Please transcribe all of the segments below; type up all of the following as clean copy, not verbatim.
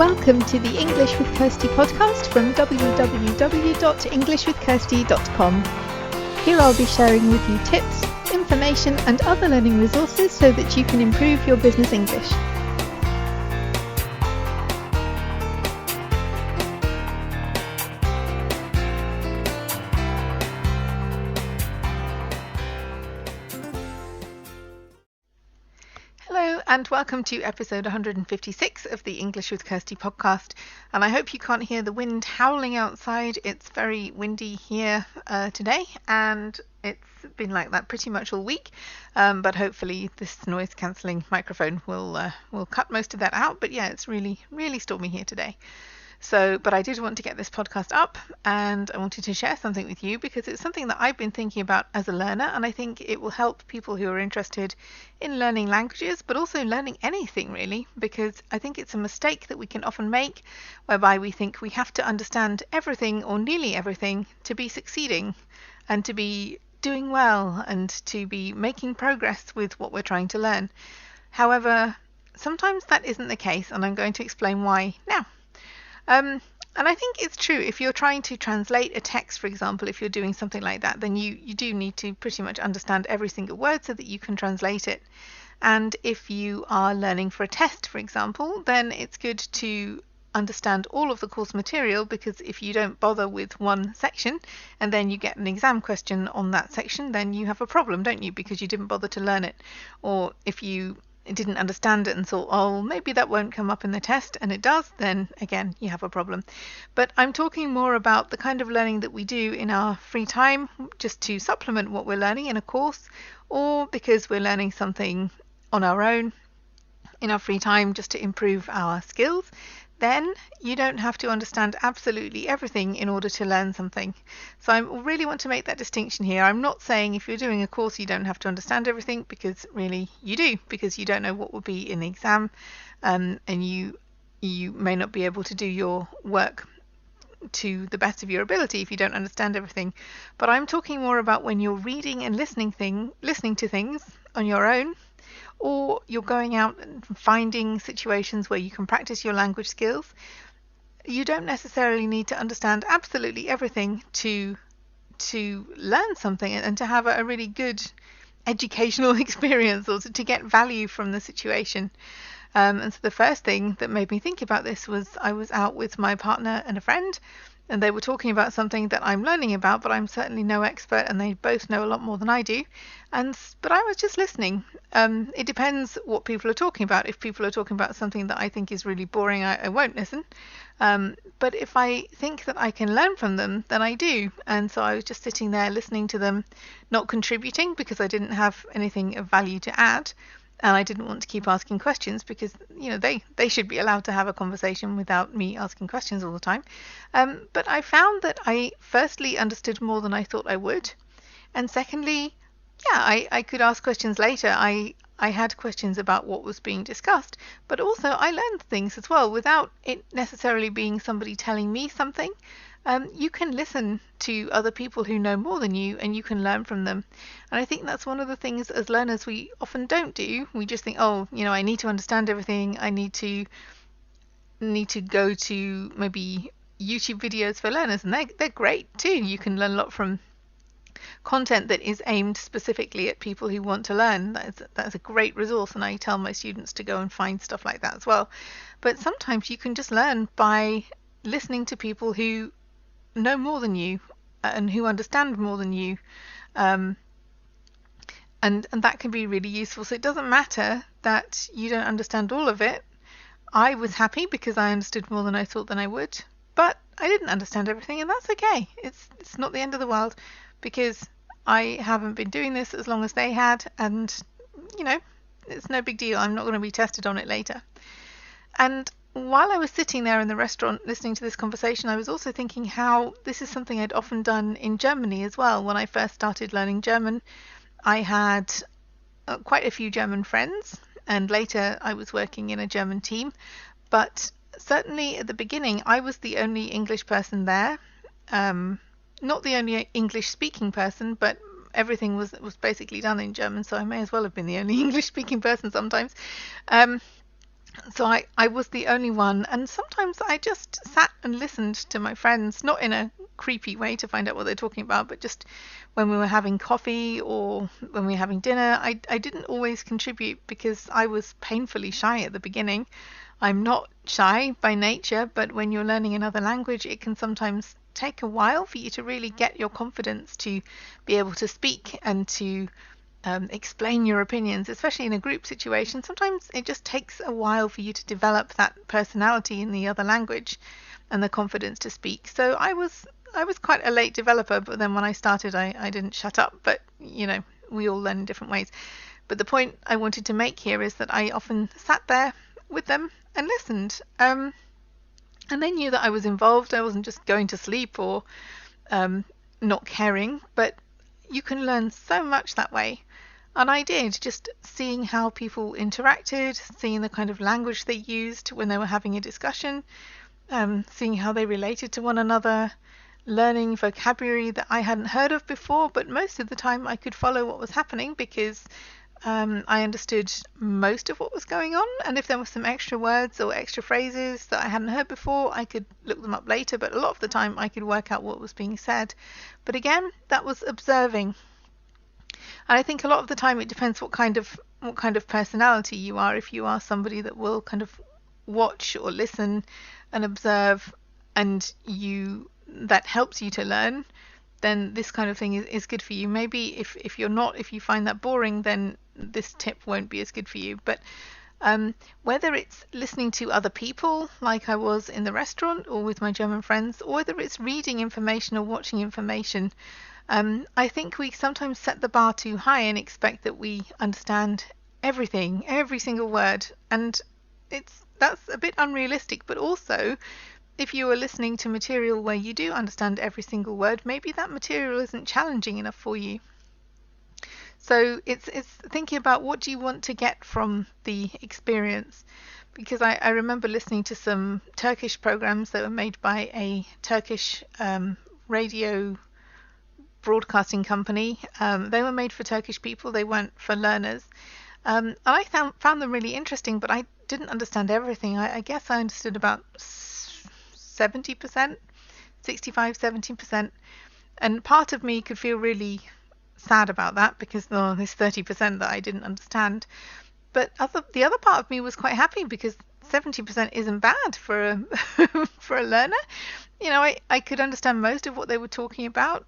Welcome to the English with Kirsty podcast from www.englishwithkirsty.com. Here I'll be sharing with you tips, information and other learning resources so that you can improve your business English. Hello and welcome to episode 156 of the English with Kirsty podcast, and I hope you can't hear the wind howling outside. It's very windy here today, and it's been like that pretty much all week, but hopefully this noise cancelling microphone will cut most of that out. But yeah, it's really stormy here today. But I did want to get this podcast up, and I wanted to share something with you because it's something that I've been thinking about as a learner, and I think it will help people who are interested in learning languages, but also learning anything really, because I think it's a mistake that we can often make whereby we think we have to understand everything or nearly everything to be succeeding and to be doing well and to be making progress with what we're trying to learn. However, sometimes that isn't the case, and I'm going to explain why now. And I think it's true. If you're trying to translate a text, for example, if you're doing something like that, then you do need to pretty much understand every single word so that you can translate it. And if you are learning for a test, for example, then it's good to understand all of the course material, because if you don't bother with one section and then you get an exam question on that section, then you have a problem, don't you? Because you didn't bother to learn it. Or if you didn't understand it and thought, oh, maybe that won't come up in the test, and it does, then again you have a problem. But I'm talking more about the kind of learning that we do in our free time, just to supplement what we're learning in a course, or because we're learning something on our own in our free time just to improve our skills. Then you don't have to understand absolutely everything in order to learn something. So I really want to make that distinction here. I'm not saying if you're doing a course you don't have to understand everything, because really you do, because you don't know what will be in the exam, and you may not be able to do your work to the best of your ability if you don't understand everything. But I'm talking more about when you're reading and listening to things on your own, or you're going out and finding situations where you can practice your language skills. You don't necessarily need to understand absolutely everything to learn something and to have a really good educational experience, or to get value from the situation. And so the first thing that made me think about this was I was out with my partner and a friend, and they were talking about something that I'm learning about, but I'm certainly no expert, and they both know a lot more than I do. But I was just listening. It depends what people are talking about. If people are talking about something that I think is really boring, I won't listen. But if I think that I can learn from them, then I do. And so I was just sitting there listening to them, not contributing because I didn't have anything of value to add. And I didn't want to keep asking questions because, they should be allowed to have a conversation without me asking questions all the time. But I found that I firstly understood more than I thought I would. And secondly, I could ask questions later. I had questions about what was being discussed, but also I learned things as well without it necessarily being somebody telling me something. You can listen to other people who know more than you, and you can learn from them. And I think that's one of the things as learners we often don't do. We just think, I need to understand everything. I need to go to maybe YouTube videos for learners, and they're great too. You can learn a lot from content that is aimed specifically at people who want to learn. That's a great resource, and I tell my students to go and find stuff like that as well. But sometimes you can just learn by listening to people who know more than you and who understand more than you, and that can be really useful. So it doesn't matter that you don't understand all of it. I was happy because I understood more than I thought than I would, but I didn't understand everything, and that's okay. It's not the end of the world, because I haven't been doing this as long as they had, and it's no big deal. I'm not going to be tested on it later. And while I was sitting there in the restaurant listening to this conversation, I was also thinking how this is something I'd often done in Germany as well. When I first started learning German, I had quite a few German friends, and later I was working in a German team. But certainly at the beginning, I was the only English person there. Not the only English speaking person, but everything was basically done in German, so I may as well have been the only English speaking person sometimes. So I was the only one, and sometimes I just sat and listened to my friends, not in a creepy way to find out what they're talking about, but just when we were having coffee or when we were having dinner. I didn't always contribute because I was painfully shy at the beginning. I'm not shy by nature, but when you're learning another language, it can sometimes take a while for you to really get your confidence to be able to speak and to explain your opinions, especially in a group situation. Sometimes it just takes a while for you to develop that personality in the other language and the confidence to speak. So I was quite a late developer, but then when I started, I didn't shut up. But we all learn in different ways. But the point I wanted to make here is that I often sat there with them and listened, and they knew that I was involved. I wasn't just going to sleep or not caring, but you can learn so much that way. And I did, just seeing how people interacted, seeing the kind of language they used when they were having a discussion, seeing how they related to one another, learning vocabulary that I hadn't heard of before, but most of the time I could follow what was happening because I understood most of what was going on, and if there were some extra words or extra phrases that I hadn't heard before, I could look them up later, but a lot of the time I could work out what was being said. But again, that was observing. And I think a lot of the time it depends what kind of personality you are. If you are somebody that will kind of watch or listen and observe, and that helps you to learn, then this kind of thing is good for you. Maybe if you're not, if you find that boring, then this tip won't be as good for you. But whether it's listening to other people, like I was in the restaurant or with my German friends, or whether it's reading information or watching information, I think we sometimes set the bar too high and expect that we understand everything, every single word, and that's a bit unrealistic. But also, if you are listening to material where you do understand every single word, maybe that material isn't challenging enough for you. So it's thinking about what do you want to get from the experience. Because I remember listening to some Turkish programs that were made by a Turkish radio broadcasting company. They were made for Turkish people, they weren't for learners. And I found them really interesting, but I didn't understand everything. I guess I understood about 70%, 65, 70%. And part of me could feel really sad about that because there's 30% that I didn't understand. But the other part of me was quite happy because 70% isn't bad for a for a learner. I could understand most of what they were talking about.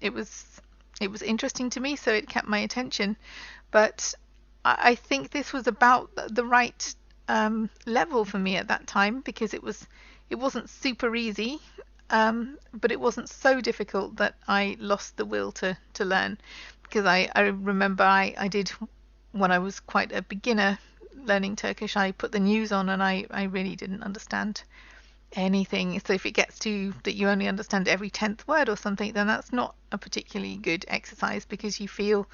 It was interesting to me, so it kept my attention. But I think this was about the right level for me at that time, because it wasn't super easy, but it wasn't so difficult that I lost the will to learn. Because I remember I did, when I was quite a beginner learning Turkish, I put the news on and I really didn't understand anything. So if it gets to that you only understand every 10th word or something, then that's not a particularly good exercise, because you feel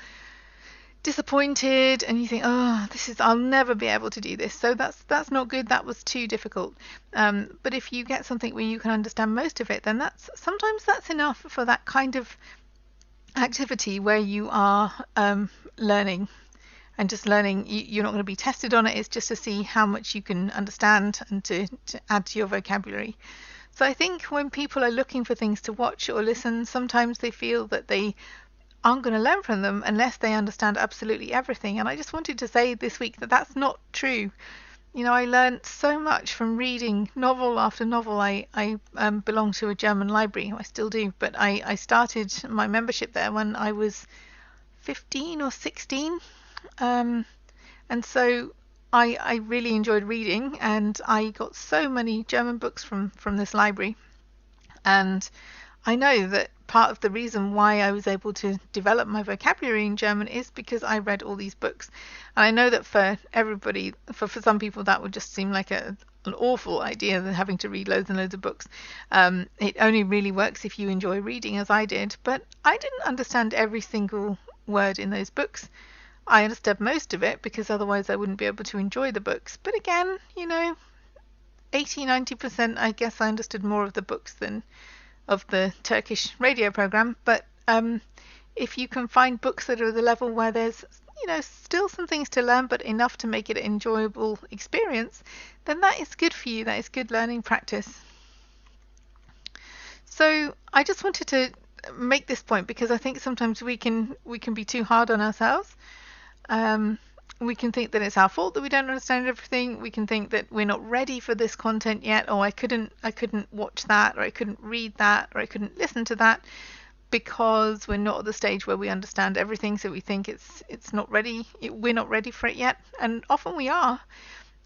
disappointed and you think, I'll never be able to do this. So that's not good. That was too difficult. But if you get something where you can understand most of it, then sometimes that's enough for that kind of activity where you are learning. And just learning, you're not going to be tested on it. It's just to see how much you can understand and to add to your vocabulary. So I think when people are looking for things to watch or listen, sometimes they feel that they aren't going to learn from them unless they understand absolutely everything. And I just wanted to say this week that that's not true. I learned so much from reading novel after novel. I belong to a German library. I still do, but I started my membership there when I was 15 or 16. And so I really enjoyed reading, and I got so many German books from this library. And I know that part of the reason why I was able to develop my vocabulary in German is because I read all these books. And I know that for everybody, for some people, that would just seem like an awful idea, than having to read loads and loads of books. It only really works if you enjoy reading, as I did. But I didn't understand every single word in those books. I understood most of it because otherwise I wouldn't be able to enjoy the books. But again, 80-90%, I guess I understood more of the books than of the Turkish radio program. But if you can find books that are at the level where there's, still some things to learn, but enough to make it an enjoyable experience, then that is good for you. That is good learning practice. So I just wanted to make this point because I think sometimes we can be too hard on ourselves. We can think that it's our fault that we don't understand everything. We can think that we're not ready for this content yet, or I couldn't watch that, or I couldn't read that, or I couldn't listen to that because we're not at the stage where we understand everything. So we think it's not ready. We're not ready for it yet, and often we are.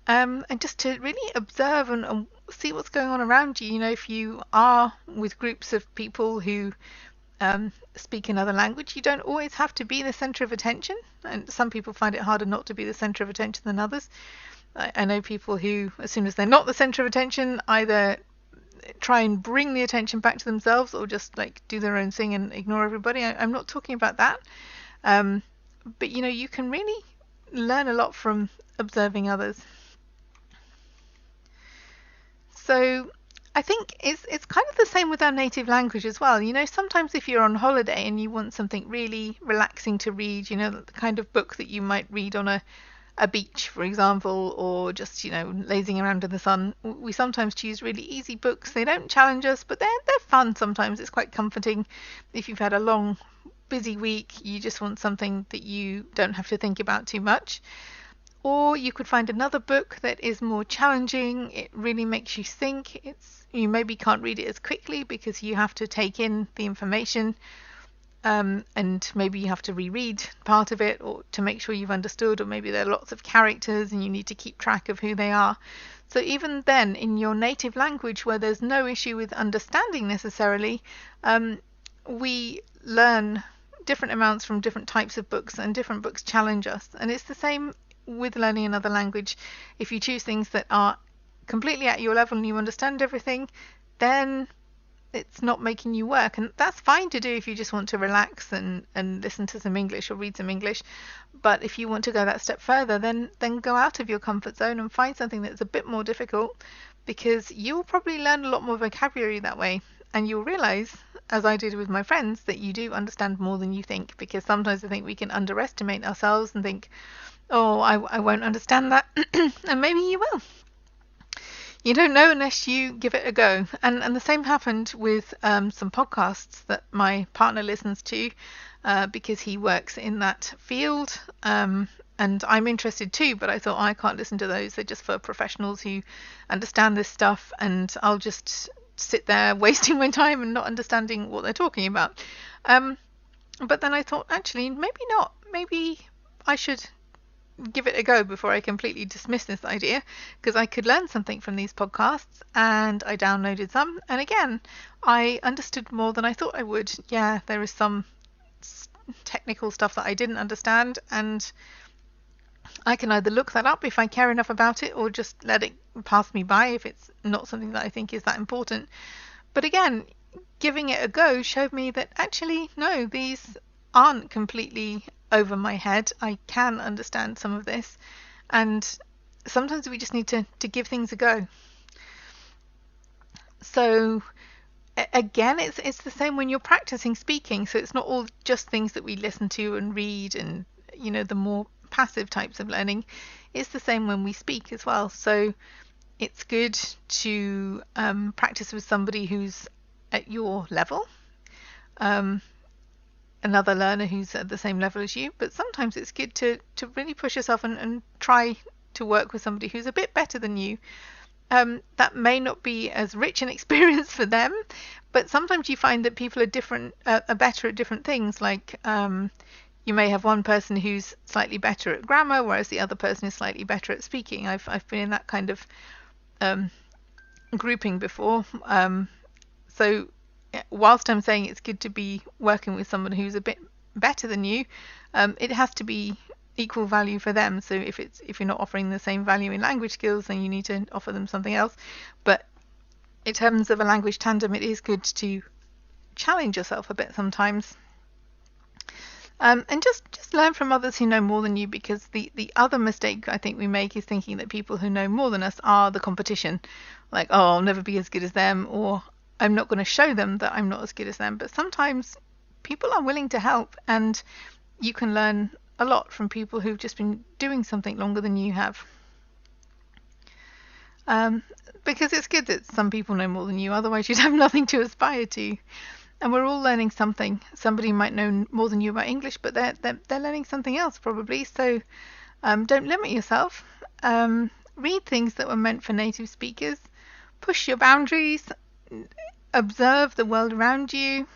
And just to really observe and see what's going on around you. If you are with groups of people who speak another language, you don't always have to be the center of attention, and some people find it harder not to be the center of attention than others. I know people who, as soon as they're not the center of attention, either try and bring the attention back to themselves or just like do their own thing and ignore everybody. I'm not talking about that, but you can really learn a lot from observing others. So I think it's kind of the same with our native language as well. Sometimes if you're on holiday and you want something really relaxing to read, the kind of book that you might read on a beach, for example, or just, lazing around in the sun, we sometimes choose really easy books. They don't challenge us, but they're fun sometimes. It's quite comforting. If you've had a long, busy week, you just want something that you don't have to think about too much. Or you could find another book that is more challenging. It really makes you think. You maybe can't read it as quickly because you have to take in the information, and maybe you have to reread part of it or to make sure you've understood, or maybe there are lots of characters and you need to keep track of who they are. So even then, in your native language, where there's no issue with understanding necessarily, we learn different amounts from different types of books, and different books challenge us. And it's the same with learning another language. If you choose things that are completely at your level and you understand everything, then it's not making you work, and that's fine to do if you just want to relax and listen to some English or read some English. But if you want to go that step further, then go out of your comfort zone and find something that's a bit more difficult, because you'll probably learn a lot more vocabulary that way, and you'll realize, as I did with my friends, that you do understand more than you think. Because sometimes I think we can underestimate ourselves and think, oh, I won't understand that. And maybe you will. You don't know unless you give it a go. And the same happened with some podcasts that my partner listens to, because he works in that field. And I'm interested too, but I thought, I can't listen to those. They're just for professionals who understand this stuff, and I'll just sit there wasting my time and not understanding what they're talking about. But then I thought, actually, maybe not. Maybe I should give it a go before I completely dismiss this idea, because I could learn something from these podcasts. And I downloaded some, and again, I understood more than I thought I would. Yeah, there is some technical stuff that I didn't understand, and I can either look that up if I care enough about it, or just let it pass me by if it's not something that I think is that important. But again, giving it a go showed me that actually, no, these aren't completely over my head. I can understand some of this, and sometimes we just need to give things a go. So again, it's the same when you're practicing speaking. So it's not all just things that we listen to and read, and the more passive types of learning. It's the same when we speak as well. So it's good to practice with somebody who's at your level, another learner who's at the same level as you. But sometimes it's good to really push yourself and try to work with somebody who's a bit better than you. That may not be as rich an experience for them, but sometimes you find that people are better at different things. Like you may have one person who's slightly better at grammar, whereas the other person is slightly better at speaking. I've been in that kind of grouping before. So whilst I'm saying it's good to be working with someone who's a bit better than you, it has to be equal value for them. So if you're not offering the same value in language skills, then you need to offer them something else. But in terms of a language tandem, it is good to challenge yourself a bit sometimes. And just learn from others who know more than you, because the other mistake I think we make is thinking that people who know more than us are the competition. Like, oh, I'll never be as good as them, or I'm not going to show them that I'm not as good as them. But sometimes people are willing to help, and you can learn a lot from people who've just been doing something longer than you have. Because it's good that some people know more than you, otherwise you'd have nothing to aspire to. And we're all learning something. Somebody might know more than you about English, but they're learning something else probably. So don't limit yourself. Read things that were meant for native speakers. Push your boundaries. Observe the world around you.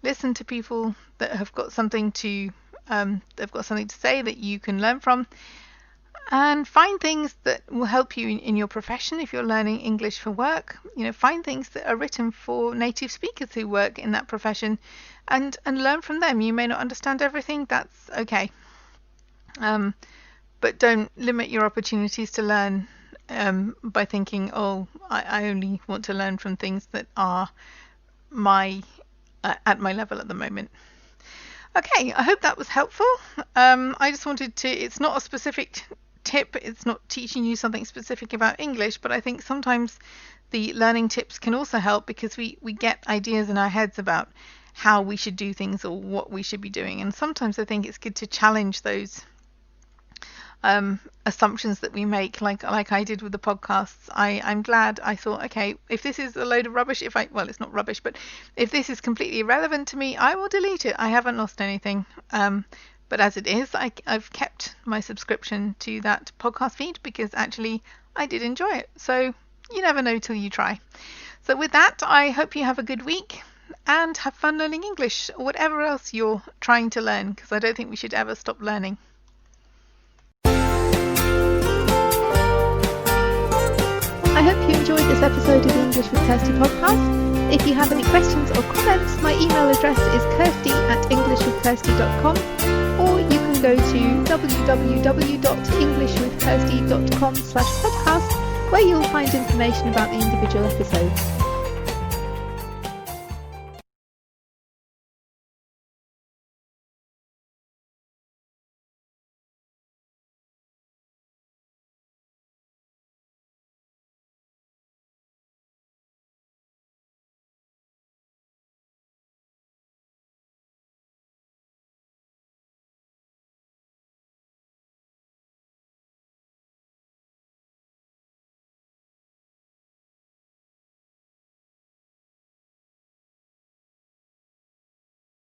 Listen to people that have got something to say that you can learn from. And find things that will help you in your profession if you're learning English for work. Find things that are written for native speakers who work in that profession, and learn from them. You may not understand everything, that's okay. But don't limit your opportunities to learn by thinking, I only want to learn from things that are at my level at the moment. Okay, I hope that was helpful. I just wanted to, it's not a specific tip, it's not teaching you something specific about English, but I think sometimes the learning tips can also help because we get ideas in our heads about how we should do things or what we should be doing, and sometimes I think it's good to challenge those assumptions that we make, like I did with the podcasts. I'm glad I thought, okay, if this is a load of rubbish, it's not rubbish, but if this is completely irrelevant to me, I will delete it. I haven't lost anything. But as it is, I've kept my subscription to that podcast feed because actually I did enjoy it. So you never know till you try. So with that, I hope you have a good week and have fun learning English or whatever else you're trying to learn, because I don't think we should ever stop learning. I hope you enjoyed this episode of the English with Kirsty podcast. If you have any questions or comments, my email address is kirsty@englishwithkirsty.com, or you can go to www.englishwithkirsty.com/podcast, where you'll find information about the individual episodes.